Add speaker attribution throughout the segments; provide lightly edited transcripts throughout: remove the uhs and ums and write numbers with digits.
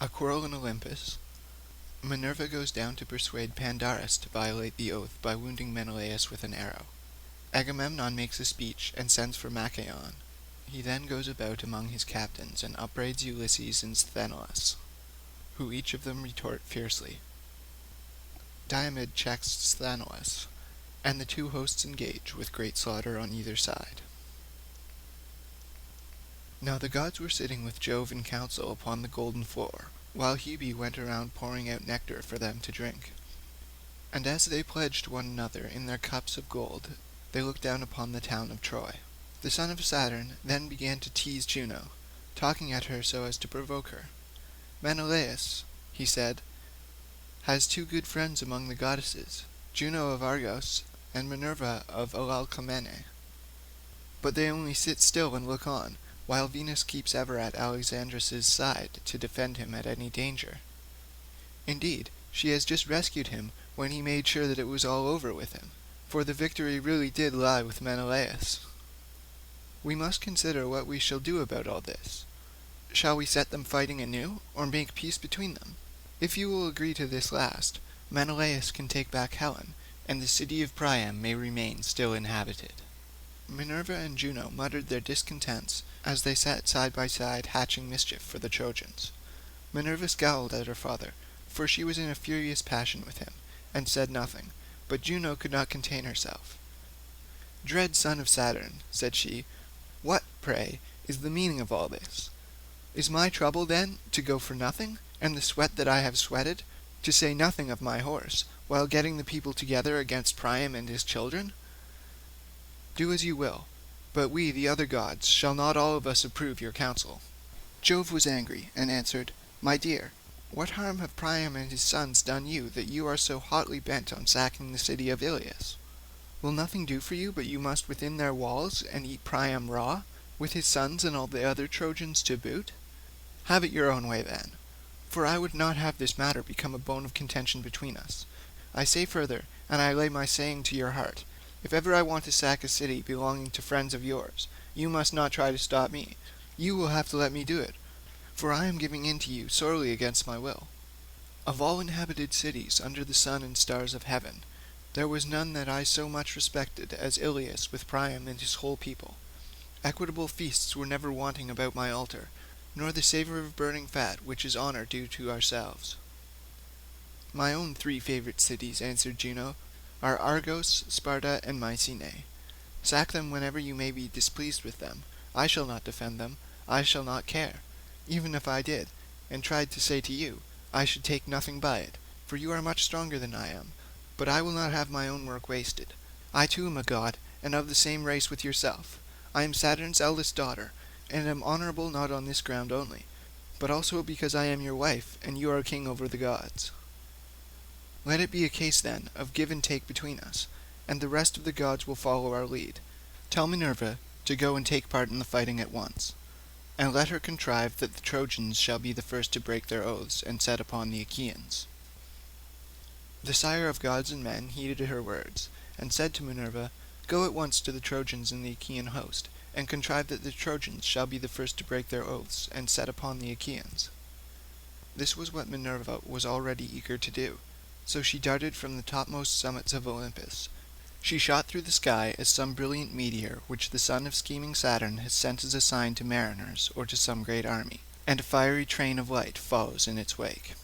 Speaker 1: A quarrel in Olympus. Minerva goes down to persuade Pandarus to violate the oath by wounding Menelaus with an arrow. Agamemnon makes a speech and sends for Machaon. He then goes about among his captains and upbraids Ulysses and Sthenelus, who each of them retort fiercely. Diomed checks Sthenelus, and the two hosts engage with great slaughter on either side. Now the gods were sitting with Jove in council upon the golden floor, while Hebe went around pouring out nectar for them to drink. And as they pledged one another in their cups of gold, they looked down upon the town of Troy. The son of Saturn then began to tease Juno, talking at her so as to provoke her. "Menelaus," he said, "has two good friends among the goddesses, Juno of Argos and Minerva of Alalcomene. But they only sit still and look on, while Venus keeps ever at Alexandrus's side to defend him at any danger. Indeed, she has just rescued him when he made sure that it was all over with him, for the victory really did lie with Menelaus. We must consider what we shall do about all this. Shall we set them fighting anew, or make peace between them? If you will agree to this last, Menelaus can take back Helen, and the city of Priam may remain still inhabited." Minerva and Juno muttered their discontents as they sat side by side hatching mischief for the Trojans. Minerva scowled at her father, for she was in a furious passion with him, and said nothing, but Juno could not contain herself. "Dread son of Saturn," said she, "what, pray, is the meaning of all this? Is my trouble, then, to go for nothing, and the sweat that I have sweated, to say nothing of my horse, while getting the people together against Priam and his children? Do as you will, but we, the other gods, shall not all of us approve your counsel." Jove was angry, and answered, "My dear, what harm have Priam and his sons done you, that you are so hotly bent on sacking the city of Iliad? Will nothing do for you but you must within their walls, and eat Priam raw, with his sons and all the other Trojans to boot? Have it your own way then, for I would not have this matter become a bone of contention between us. I say further, and I lay my saying to your heart, if ever I want to sack a city belonging to friends of yours, you must not try to stop me. You will have to let me do it, for I am giving in to you sorely against my will. Of all inhabited cities under the sun and stars of heaven, there was none that I so much respected as Iliad with Priam and his whole people. Equitable feasts were never wanting about my altar, nor the savour of burning fat, which is honour due to ourselves." "My own 3 favourite cities," answered Juno, "are Argos, Sparta, and Mycenae. Sack them whenever you may be displeased with them. I shall not defend them. I shall not care. Even if I did, and tried to say to you, I should take nothing by it, for you are much stronger than I am. But I will not have my own work wasted. I too am a god, and of the same race with yourself. I am Saturn's eldest daughter, and am honourable not on this ground only, but also because I am your wife, and you are king over the gods. Let it be a case, then, of give and take between us, and the rest of the gods will follow our lead. Tell Minerva to go and take part in the fighting at once, and let her contrive that the Trojans shall be the first to break their oaths and set upon the Achaeans." The sire of gods and men heeded her words, and said to Minerva, "Go at once to the Trojans in the Achaean host, and contrive that the Trojans shall be the first to break their oaths and set upon the Achaeans." This was what Minerva was already eager to do, so she darted from the topmost summits of Olympus. She shot through the sky as some brilliant meteor which the son of scheming Saturn has sent as a sign to mariners or to some great army, and a fiery train of light follows in its wake.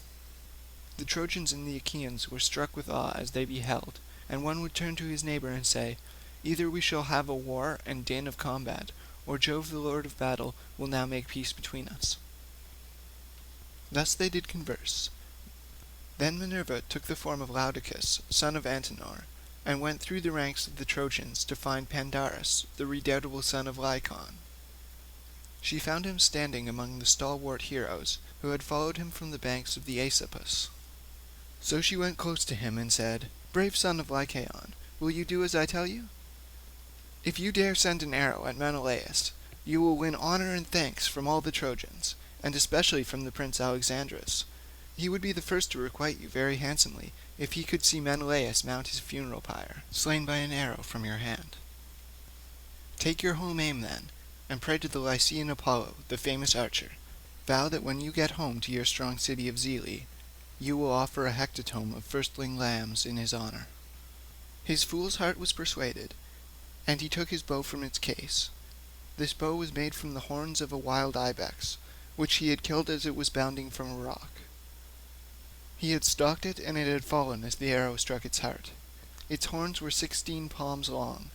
Speaker 1: The Trojans and the Achaeans were struck with awe as they beheld, and one would turn to his neighbour and say, "Either we shall have a war and din of combat, or Jove the Lord of battle will now make peace between us." Thus they did converse. Then Minerva took the form of Laodocus, son of Antenor, and went through the ranks of the Trojans to find Pandarus, the redoubtable son of Lycon. She found him standing among the stalwart heroes who had followed him from the banks of the Aesopus. So she went close to him and said, "Brave son of Lycaon, will you do as I tell you? If you dare send an arrow at Menelaus, you will win honour and thanks from all the Trojans, and especially from the prince Alexandrus. He would be the first to requite you very handsomely if he could see Menelaus mount his funeral pyre, slain by an arrow from your hand. Take your home aim then, and pray to the Lycian Apollo, the famous archer. Vow that when you get home to your strong city of Zele, you will offer a hecatomb of firstling lambs in his honor." His fool's heart was persuaded, and he took his bow from its case. This bow was made from the horns of a wild ibex, which he had killed as it was bounding from a rock. He had stalked it, and it had fallen as the arrow struck its heart. Its horns were 16 palms long,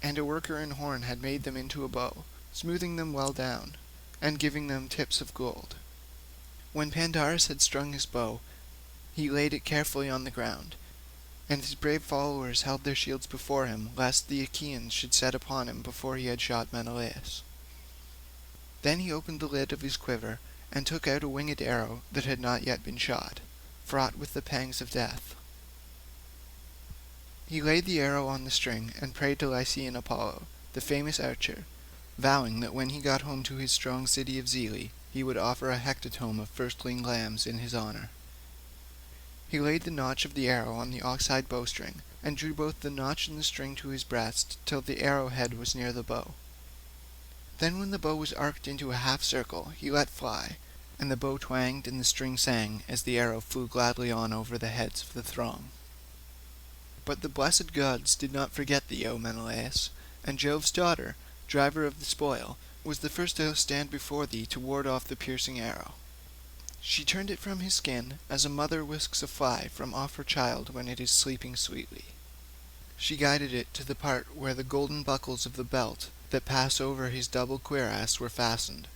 Speaker 1: and a worker in horn had made them into a bow, smoothing them well down, and giving them tips of gold. When Pandarus had strung his bow, he laid it carefully on the ground, and his brave followers held their shields before him, lest the Achaeans should set upon him before he had shot Menelaus. Then he opened the lid of his quiver, and took out a winged arrow that had not yet been shot, fraught with the pangs of death. He laid the arrow on the string, and prayed to Lycian Apollo, the famous archer, vowing that when he got home to his strong city of Zele, he would offer a hecatomb of firstling lambs in his honor. He laid the notch of the arrow on the ox-hide bowstring, and drew both the notch and the string to his breast till the arrowhead was near the bow. Then when the bow was arced into a half-circle, he let fly, and the bow twanged and the string sang as the arrow flew gladly on over the heads of the throng. But the blessed gods did not forget thee, O Menelaus, and Jove's daughter, driver of the spoil, was the first to stand before thee to ward off the piercing arrow. She turned it from his skin, as a mother whisks a fly from off her child when it is sleeping sweetly. She guided it to the part where the golden buckles of the belt that pass over his double cuirass were fastened.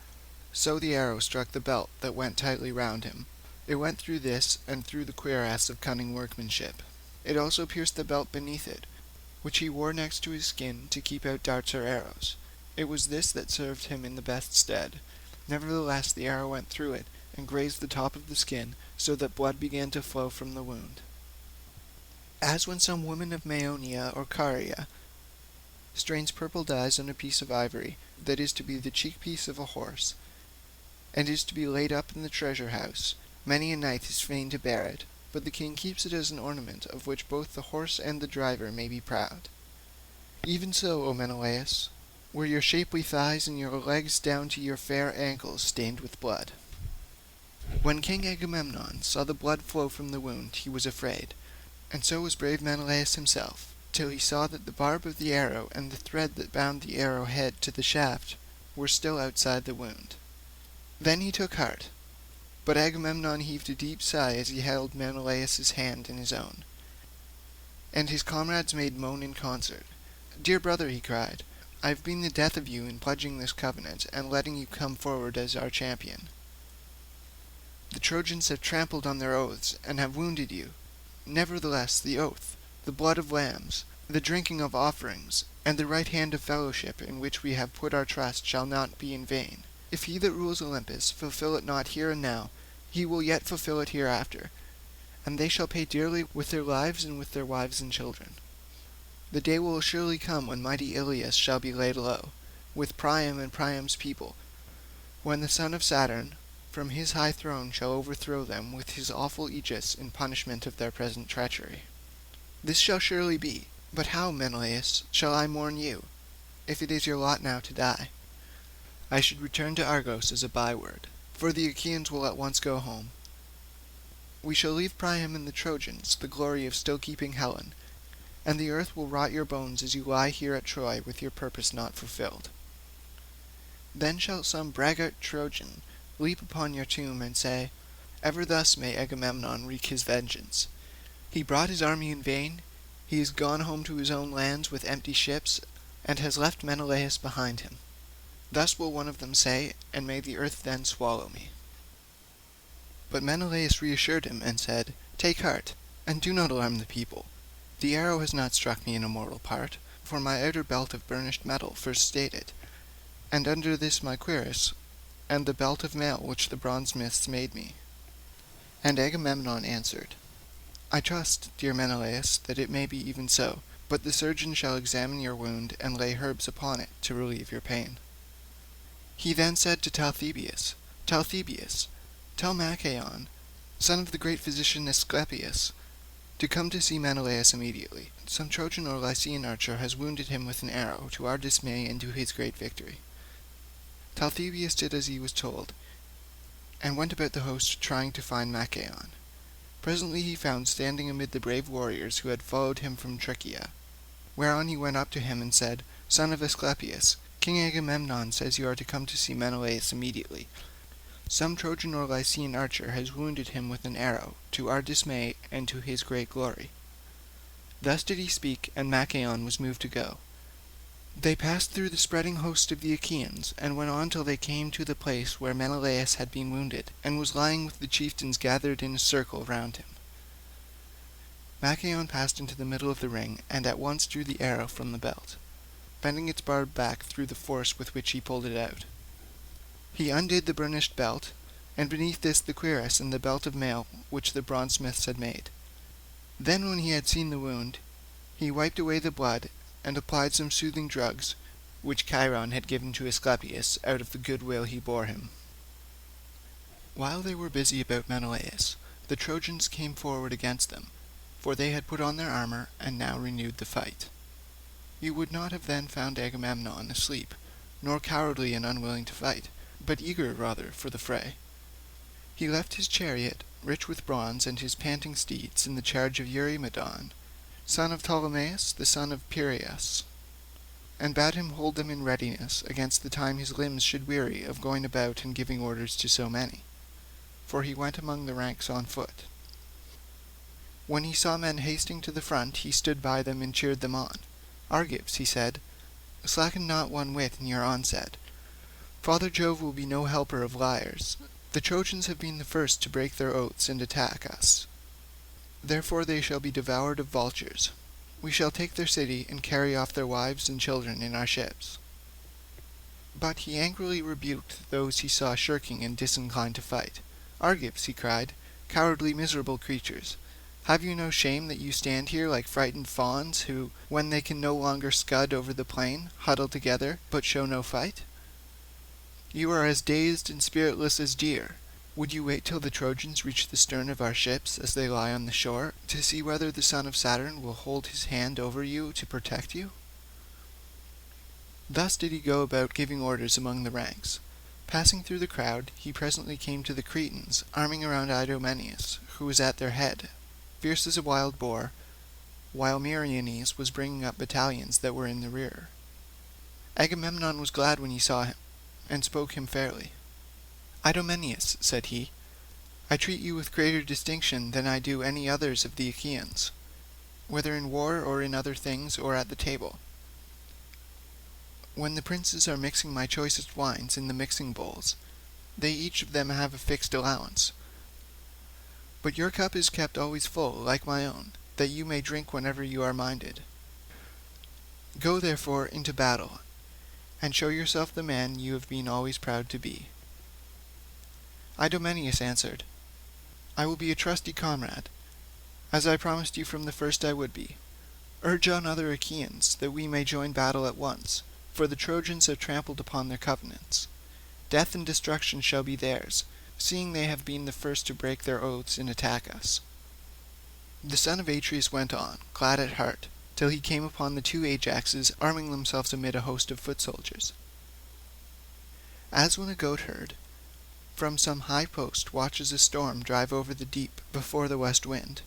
Speaker 1: So the arrow struck the belt that went tightly round him. It went through this, and through the cuirass of cunning workmanship. It also pierced the belt beneath it, which he wore next to his skin to keep out darts or arrows. It was this that served him in the best stead. Nevertheless the arrow went through it, and grazed the top of the skin, so that blood began to flow from the wound. As when some woman of Maeonia or Caria strains purple dyes on a piece of ivory that is to be the cheek-piece of a horse, and is to be laid up in the treasure-house, many a knight is fain to bear it, but the king keeps it as an ornament of which both the horse and the driver may be proud. Even so, O Menelaus, were your shapely thighs and your legs down to your fair ankles stained with blood. When King Agamemnon saw the blood flow from the wound, he was afraid, and so was brave Menelaus himself, till he saw that the barb of the arrow and the thread that bound the arrow head to the shaft were still outside the wound. Then he took heart, but Agamemnon heaved a deep sigh as he held Menelaus's hand in his own, and his comrades made moan in concert. "Dear brother," he cried, "I have been the death of you in pledging this covenant, and letting you come forward as our champion. The Trojans have trampled on their oaths, and have wounded you. Nevertheless the oath, the blood of lambs, the drinking of offerings, and the right hand of fellowship in which we have put our trust shall not be in vain. If he that rules Olympus fulfill it not here and now, he will yet fulfill it hereafter, and they shall pay dearly with their lives and with their wives and children. The day will surely come when mighty Iliad shall be laid low, with Priam and Priam's people, when the son of Saturn from his high throne shall overthrow them with his awful aegis in punishment of their present treachery. This shall surely be, but how, Menelaus, shall I mourn you, if it is your lot now to die? I should return to Argos as a byword, for the Achaeans will at once go home. We shall leave Priam and the Trojans the glory of still keeping Helen, and the earth will rot your bones as you lie here at Troy with your purpose not fulfilled. Then shall some braggart Trojan leap upon your tomb and say, 'Ever thus may Agamemnon wreak his vengeance. He brought his army in vain, he is gone home to his own lands with empty ships, and has left Menelaus behind him.' Thus will one of them say, and may the earth then swallow me." But Menelaus reassured him and said, "Take heart, and do not alarm the people. The arrow has not struck me in a mortal part, for my outer belt of burnished metal first stayed it, and under this my cuirass, and the belt of mail which the bronze-smiths made me." And Agamemnon answered, "I trust, dear Menelaus, that it may be even so, but the surgeon shall examine your wound and lay herbs upon it to relieve your pain." He then said to Talthybius, "Talthybius, tell Machaon, son of the great physician Asclepius, to come to see Menelaus immediately. Some Trojan or Lycian archer has wounded him with an arrow, to our dismay and to his great victory." Talthybius did as he was told. and went about the host trying to find Machaon. Presently he found standing amid the brave warriors who had followed him from Trickia, whereon he went up to him and said, "Son of Asclepius, King Agamemnon says you are to come to see Menelaus immediately. Some Trojan or Lycian archer has wounded him with an arrow, to our dismay and to his great glory." Thus did he speak, and Machaon was moved to go. They passed through the spreading host of the Achaeans, and went on till they came to the place where Menelaus had been wounded, and was lying with the chieftains gathered in a circle round him. Machaon passed into the middle of the ring, and at once drew the arrow from the belt, bending its barb back through the force with which he pulled it out. He undid the burnished belt, and beneath this the cuirass and the belt of mail which the bronzesmiths had made. Then, when he had seen the wound, he wiped away the blood, and applied some soothing drugs, which Chiron had given to Asclepius out of the good will he bore him. While they were busy about Menelaus, the Trojans came forward against them, for they had put on their armour, and now renewed the fight. You would not have then found Agamemnon asleep, nor cowardly and unwilling to fight, but eager rather for the fray. He left his chariot, rich with bronze, and his panting steeds in the charge of Eurymedon, son of Ptolemaeus, the son of Piraeus, and bade him hold them in readiness against the time his limbs should weary of going about and giving orders to so many, for he went among the ranks on foot. When he saw men hasting to the front, he stood by them and cheered them on. "Argives," he said, "slacken not one whit in your onset. Father Jove will be no helper of liars. The Trojans have been the first to break their oaths and attack us. Therefore they shall be devoured of vultures. We shall take their city, and carry off their wives and children in our ships." But he angrily rebuked those he saw shirking and disinclined to fight. "Argives," he cried, "cowardly miserable creatures, have you no shame that you stand here like frightened fawns, who, when they can no longer scud over the plain, huddle together, but show no fight? You are as dazed and spiritless as deer. Would you wait till the Trojans reach the stern of our ships as they lie on the shore, to see whether the son of Saturn will hold his hand over you to protect you?" Thus did he go about giving orders among the ranks. Passing through the crowd, he presently came to the Cretans, arming around Idomeneus, who was at their head, fierce as a wild boar, while Meriones was bringing up battalions that were in the rear. Agamemnon was glad when he saw him, and spoke him fairly. "Idomeneus," said he, "I treat you with greater distinction than I do any others of the Achaeans, whether in war or in other things or at the table. When the princes are mixing my choicest wines in the mixing bowls, they each of them have a fixed allowance. But your cup is kept always full, like my own, that you may drink whenever you are minded. Go, therefore, into battle, and show yourself the man you have been always proud to be." Idomeneus answered, "I will be a trusty comrade, as I promised you from the first I would be. Urge on other Achaeans, that we may join battle at once, for the Trojans have trampled upon their covenants. Death and destruction shall be theirs, seeing they have been the first to break their oaths and attack us." The son of Atreus went on, glad at heart, till he came upon the two Ajaxes arming themselves amid a host of foot soldiers. As when a goatherd from some high post watches a storm drive over the deep before the west wind.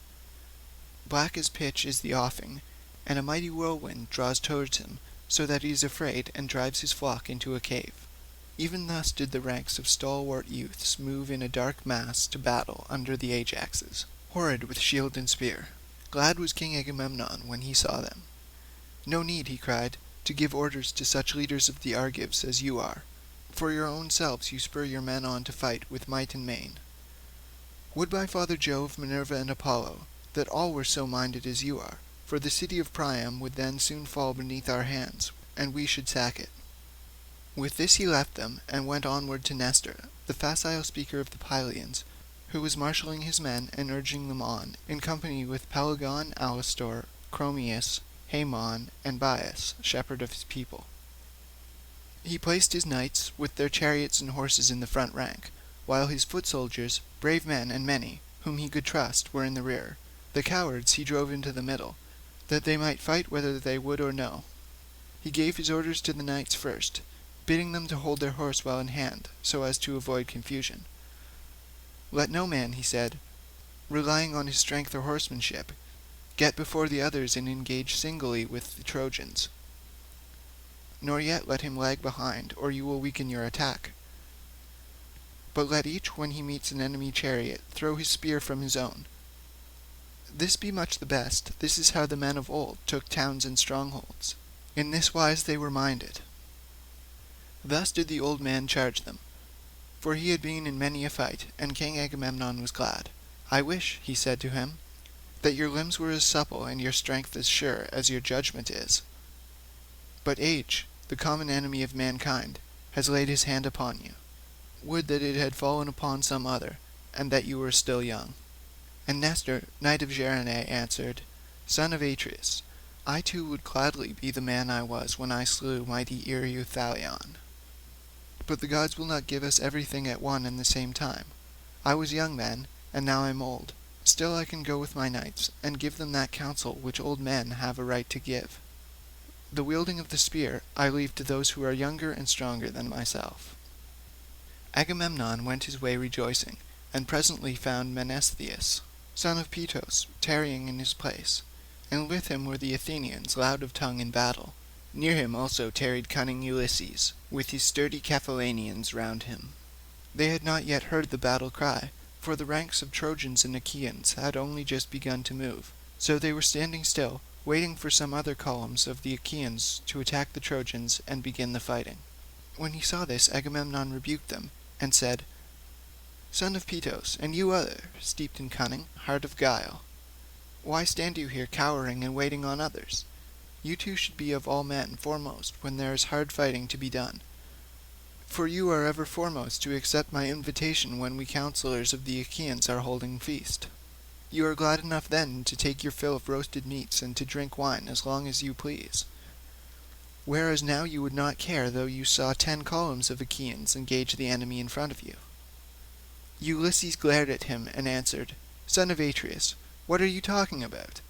Speaker 1: Black as pitch is the offing, and a mighty whirlwind draws towards him, so that he is afraid and drives his flock into a cave. Even thus did the ranks of stalwart youths move in a dark mass to battle under the Ajaxes, horrid with shield and spear. Glad was King Agamemnon when he saw them. "No need," he cried, "to give orders to such leaders of the Argives as you are. For your own selves you spur your men on to fight with might and main. Would by Father Jove, Minerva, and Apollo, that all were so minded as you are, for the city of Priam would then soon fall beneath our hands, and we should sack it." With this he left them, and went onward to Nestor, the facile speaker of the Pylians, who was marshalling his men and urging them on, in company with Pelagon, Alastor, Chromius, Haemon, and Bias, shepherd of his people. He placed his knights with their chariots and horses in the front rank, while his foot soldiers, brave men and many, whom he could trust, were in the rear. The cowards he drove into the middle, that they might fight whether they would or no. He gave his orders to the knights first, bidding them to hold their horse well in hand, so as to avoid confusion. "Let no man," he said, "relying on his strength or horsemanship, get before the others and engage singly with the Trojans, nor yet let him lag behind, or you will weaken your attack. But let each, when he meets an enemy chariot, throw his spear from his own. This be much the best. This is how the men of old took towns and strongholds. In this wise they were minded." Thus did the old man charge them, for he had been in many a fight, and King Agamemnon was glad. "I wish," he said to him, "that your limbs were as supple and your strength as sure as your judgment is. But age, the common enemy of mankind, has laid his hand upon you. Would that it had fallen upon some other, and that you were still young." And Nestor, knight of Gerene, answered, "Son of Atreus, I too would gladly be the man I was when I slew mighty Ereuthalion. But the gods will not give us everything at one and the same time. I was young then, and now I am old. Still I can go with my knights, and give them that counsel which old men have a right to give. The wielding of the spear I leave to those who are younger and stronger than myself." Agamemnon went his way rejoicing, and presently found Menestheus, son of Petos, tarrying in his place, and with him were the Athenians, loud of tongue in battle. Near him also tarried cunning Ulysses, with his sturdy Cephallenians round him. They had not yet heard the battle cry, for the ranks of Trojans and Achaeans had only just begun to move, so they were standing still, waiting for some other columns of the Achaeans to attack the Trojans and begin the fighting. When he saw this, Agamemnon rebuked them, and said, "Son of Petos, and you other, steeped in cunning, heart of guile, why stand you here cowering and waiting on others? You too should be of all men foremost when there is hard fighting to be done. For you are ever foremost to accept my invitation when we counsellors of the Achaeans are holding feast. You are glad enough then to take your fill of roasted meats and to drink wine as long as you please. Whereas now you would not care though you saw 10 columns of Achaeans engage the enemy in front of you." Ulysses glared at him and answered, "Son of Atreus, what are you talking about?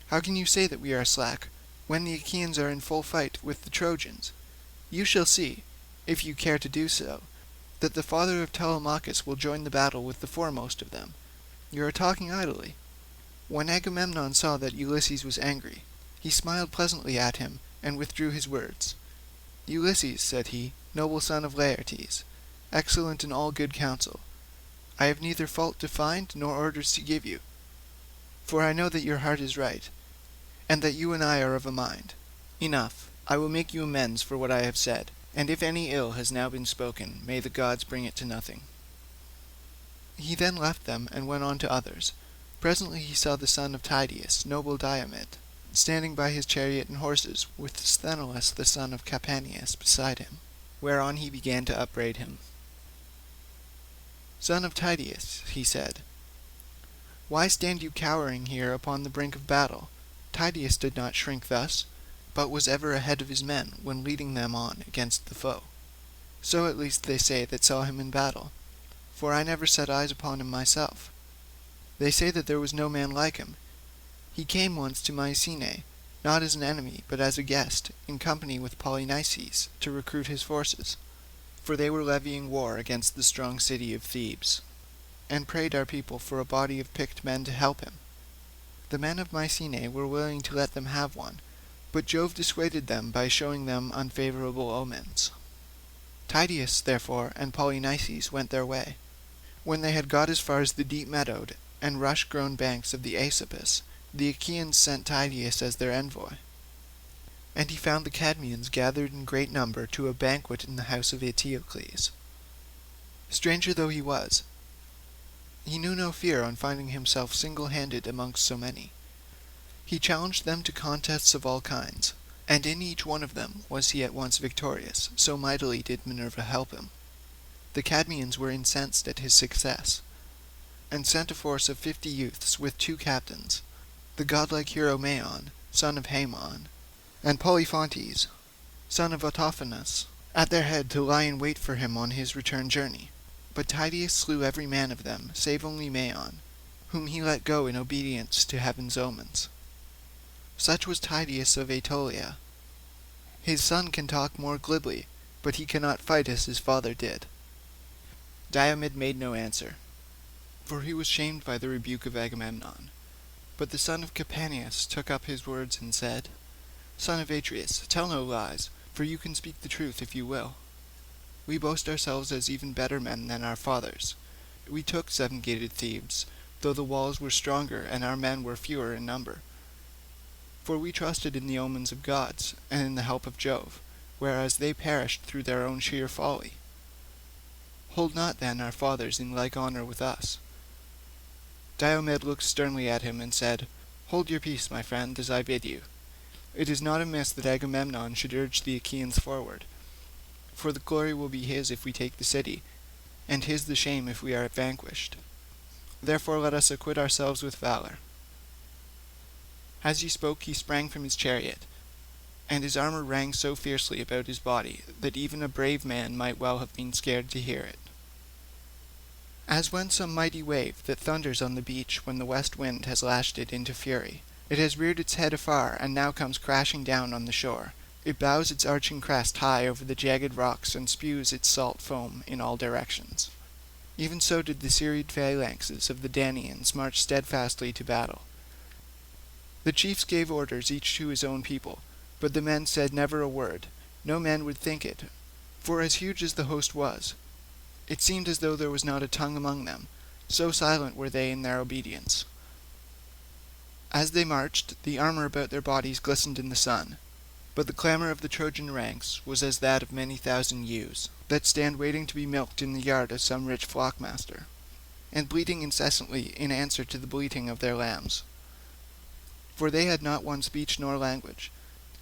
Speaker 1: How can you say that we are slack, when the Achaeans are in full fight with the Trojans? You shall see, if you care to do so, that the father of Telemachus will join the battle with the foremost of them. You are talking idly." When Agamemnon saw that Ulysses was angry, he smiled pleasantly at him, and withdrew his words. "Ulysses," said he, "noble son of Laertes, excellent in all good counsel, I have neither fault to find nor orders to give you, for I know that your heart is right, and that you and I are of a mind. Enough, I will make you amends for what I have said, and if any ill has now been spoken, may the gods bring it to nothing." He then left them and went on to others. Presently he saw the son of Tydeus, noble Diomed, standing by his chariot and horses, with Sthenelus the son of Capaneus beside him, whereon he began to upbraid him. "Son of Tydeus," he said, "why stand you cowering here upon the brink of battle? Tydeus did not shrink thus, but was ever ahead of his men when leading them on against the foe. So at least they say that saw him in battle, for I never set eyes upon him myself. They say that there was no man like him. He came once to Mycenae, not as an enemy, but as a guest, in company with Polynices, to recruit his forces, for they were levying war against the strong city of Thebes, and prayed our people for a body of picked men to help him. The men of Mycenae were willing to let them have one, but Jove dissuaded them by showing them unfavourable omens. Tydeus, therefore, and Polynices went their way. When they had got as far as the deep-meadowed and rush-grown banks of the Aesopus, the Achaeans sent Tydeus as their envoy, and he found the Cadmeans gathered in great number to a banquet in the house of Eteocles. Stranger though he was, he knew no fear on finding himself single-handed amongst so many. He challenged them to contests of all kinds, and in each one of them was he at once victorious, so mightily did Minerva help him. The Cadmeans were incensed at his success, and sent a force of 50 youths with 2 captains, the godlike hero Maon, son of Haemon, and Polyphontes, son of Autophonus, at their head to lie in wait for him on his return journey. But Tydeus slew every man of them, save only Maon, whom he let go in obedience to heaven's omens. Such was Tydeus of Aetolia. His son can talk more glibly, but he cannot fight as his father did." Diomed made no answer, for he was shamed by the rebuke of Agamemnon. But the son of Capaneus took up his words and said, "Son of Atreus, tell no lies, for you can speak the truth if you will. We boast ourselves as even better men than our fathers. We took seven-gated Thebes, though the walls were stronger and our men were fewer in number. For we trusted in the omens of gods, and in the help of Jove, whereas they perished through their own sheer folly. Hold not then our fathers in like honour with us." Diomed looked sternly at him and said, "Hold your peace, my friend, as I bid you. It is not amiss that Agamemnon should urge the Achaeans forward, for the glory will be his if we take the city, and his the shame if we are vanquished. Therefore let us acquit ourselves with valour." As he spoke he sprang from his chariot, and his armour rang so fiercely about his body that even a brave man might well have been scared to hear it. As when some mighty wave that thunders on the beach when the west wind has lashed it into fury, it has reared its head afar and now comes crashing down on the shore. It bows its arching crest high over the jagged rocks and spews its salt foam in all directions. Even so did the serried phalanxes of the Danaans march steadfastly to battle. The chiefs gave orders each to his own people, but the men said never a word. No man would think it, for as huge as the host was, it seemed as though there was not a tongue among them, so silent were they in their obedience. As they marched, the armour about their bodies glistened in the sun, but the clamour of the Trojan ranks was as that of many thousand ewes, that stand waiting to be milked in the yard of some rich flock-master, and bleating incessantly in answer to the bleating of their lambs. For they had not one speech nor language,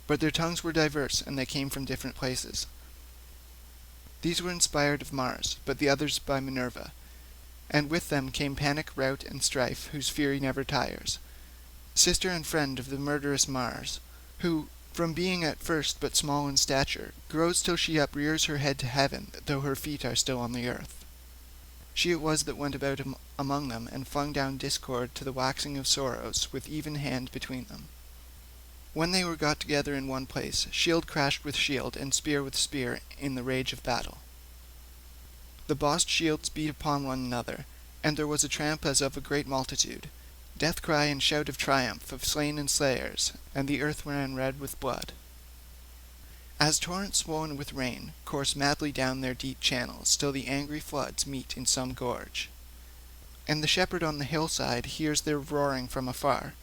Speaker 1: but their tongues were diverse, and they came from different places. These were inspired of Mars, but the others by Minerva, and with them came panic, rout, and strife, whose fury never tires, sister and friend of the murderous Mars, who, from being at first but small in stature, grows till she uprears her head to heaven, though her feet are still on the earth. She it was that went about among them, and flung down discord to the waxing of sorrows, with even hand between them. When they were got together in one place, shield crashed with shield, and spear with spear, in the rage of battle. The bossed shields beat upon one another, and there was a tramp as of a great multitude, death cry and shout of triumph of slain and slayers, and the earth ran red with blood. As torrents swollen with rain course madly down their deep channels till the angry floods meet in some gorge, and the shepherd on the hillside hears their roaring from afar,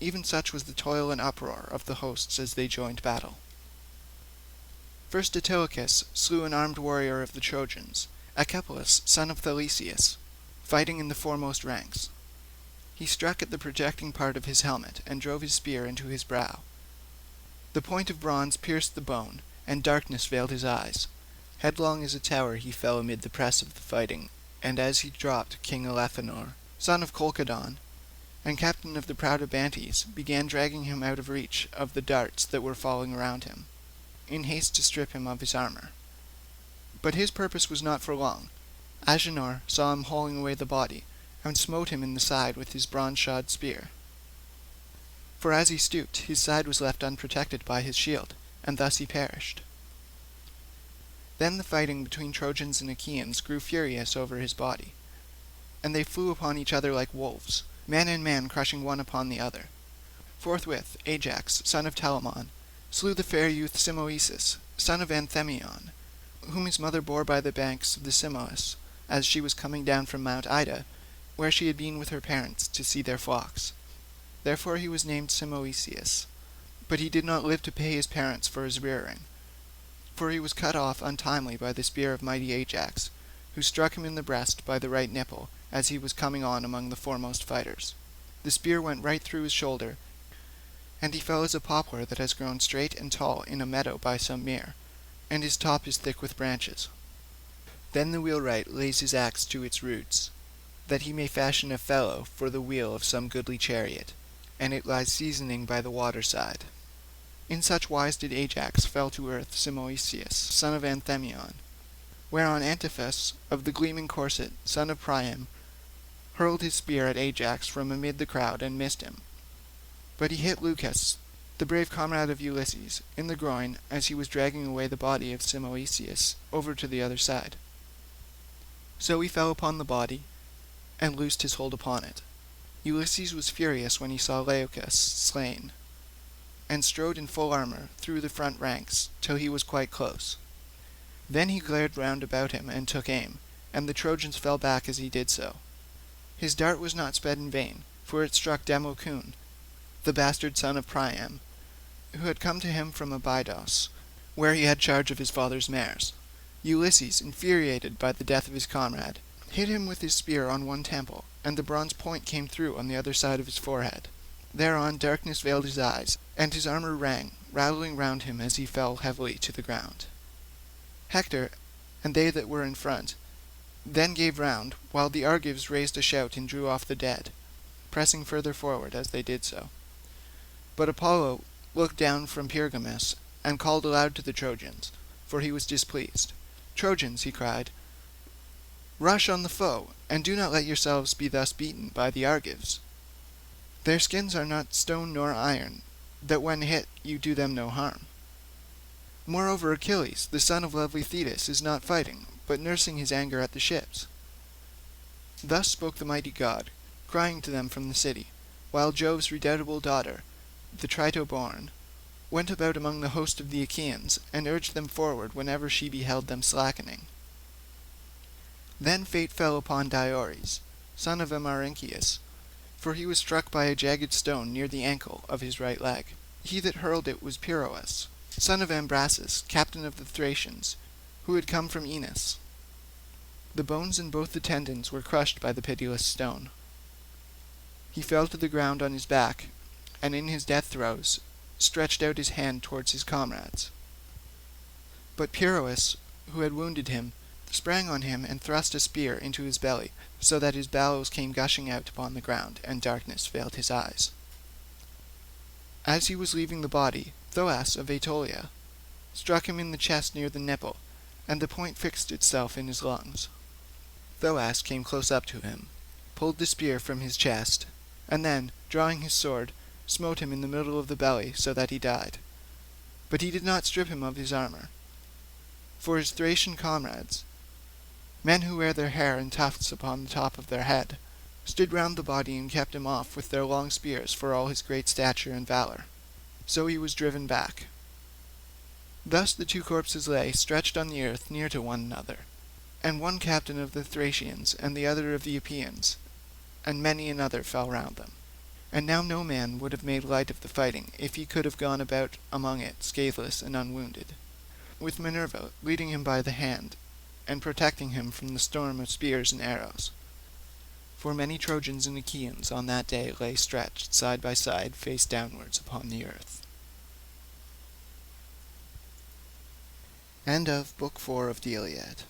Speaker 1: even such was the toil and uproar of the hosts as they joined battle. First Antilochus slew an armed warrior of the Trojans, Echepolus, son of Thalesius, fighting in the foremost ranks. He struck at the projecting part of his helmet, and drove his spear into his brow. The point of bronze pierced the bone, and darkness veiled his eyes. Headlong as a tower he fell amid the press of the fighting, and as he dropped, King Elephenor, son of Colchidon, and captain of the proud Abantes, began dragging him out of reach of the darts that were falling around him, in haste to strip him of his armour. But his purpose was not for long. Agenor saw him hauling away the body, and smote him in the side with his bronze-shod spear. For as he stooped, his side was left unprotected by his shield, and thus he perished. Then the fighting between Trojans and Achaeans grew furious over his body, and they flew upon each other like wolves, man and man crushing one upon the other. Forthwith Ajax, son of Telamon, slew the fair youth Simoeisius, son of Anthemion, whom his mother bore by the banks of the Simois, as she was coming down from Mount Ida, where she had been with her parents to see their flocks. Therefore he was named Simoeisius, but he did not live to pay his parents for his rearing, for he was cut off untimely by the spear of mighty Ajax, who struck him in the breast by the right nipple, as he was coming on among the foremost fighters. The spear went right through his shoulder, and he fell as a poplar that has grown straight and tall in a meadow by some mere, and his top is thick with branches. Then the wheelwright lays his axe to its roots, that he may fashion a felloe for the wheel of some goodly chariot, and it lies seasoning by the water-side. In such wise did Ajax fell to earth Simoeisius, son of Anthemion, whereon Antiphus, of the gleaming corset, son of Priam, hurled his spear at Ajax from amid the crowd, and missed him. But he hit Leucus, the brave comrade of Ulysses, in the groin, as he was dragging away the body of Simoeisius over to the other side. So he fell upon the body, and loosed his hold upon it. Ulysses was furious when he saw Leucus slain, and strode in full armour through the front ranks till he was quite close. Then he glared round about him and took aim, and the Trojans fell back as he did so. His dart was not sped in vain, for it struck Democoon, the bastard son of Priam, who had come to him from Abydos, where he had charge of his father's mares. Ulysses, infuriated by the death of his comrade, hit him with his spear on one temple, and the bronze point came through on the other side of his forehead. Thereon darkness veiled his eyes, and his armour rang, rattling round him as he fell heavily to the ground. Hector, and they that were in front, then gave round, while the Argives raised a shout and drew off the dead, pressing further forward as they did so. But Apollo looked down from Pergamus, and called aloud to the Trojans, for he was displeased. "Trojans," he cried, "rush on the foe, and do not let yourselves be thus beaten by the Argives. Their skins are not stone nor iron, that when hit you do them no harm. Moreover, Achilles, the son of lovely Thetis, is not fighting, but nursing his anger at the ships." Thus spoke the mighty god, crying to them from the city, while Jove's redoubtable daughter, the Trito-born, went about among the host of the Achaeans, and urged them forward whenever she beheld them slackening. Then fate fell upon Diores, son of Amarynceus, for he was struck by a jagged stone near the ankle of his right leg. He that hurled it was Pyrrhus, son of Ambrasus, captain of the Thracians, who had come from Enos. The bones in both the tendons were crushed by the pitiless stone. He fell to the ground on his back, and in his death throes stretched out his hand towards his comrades. But Pyrrhus, who had wounded him, sprang on him and thrust a spear into his belly, so that his bowels came gushing out upon the ground, and darkness veiled his eyes. As he was leaving the body, Thoas of Aetolia struck him in the chest near the nipple, and the point fixed itself in his lungs. Thoas came close up to him, pulled the spear from his chest, and then, drawing his sword, smote him in the middle of the belly, so that he died. But he did not strip him of his armour, for his Thracian comrades, men who wear their hair in tufts upon the top of their head, stood round the body and kept him off with their long spears for all his great stature and valour. So he was driven back. Thus the two corpses lay stretched on the earth near to one another, and one captain of the Thracians and the other of the Epeans, and many another fell round them. And now no man would have made light of the fighting if he could have gone about among it scatheless and unwounded, with Minerva leading him by the hand, and protecting him from the storm of spears and arrows. For many Trojans and Achaeans on that day lay stretched side by side, face downwards upon the earth. End of Book 4 of the Iliad.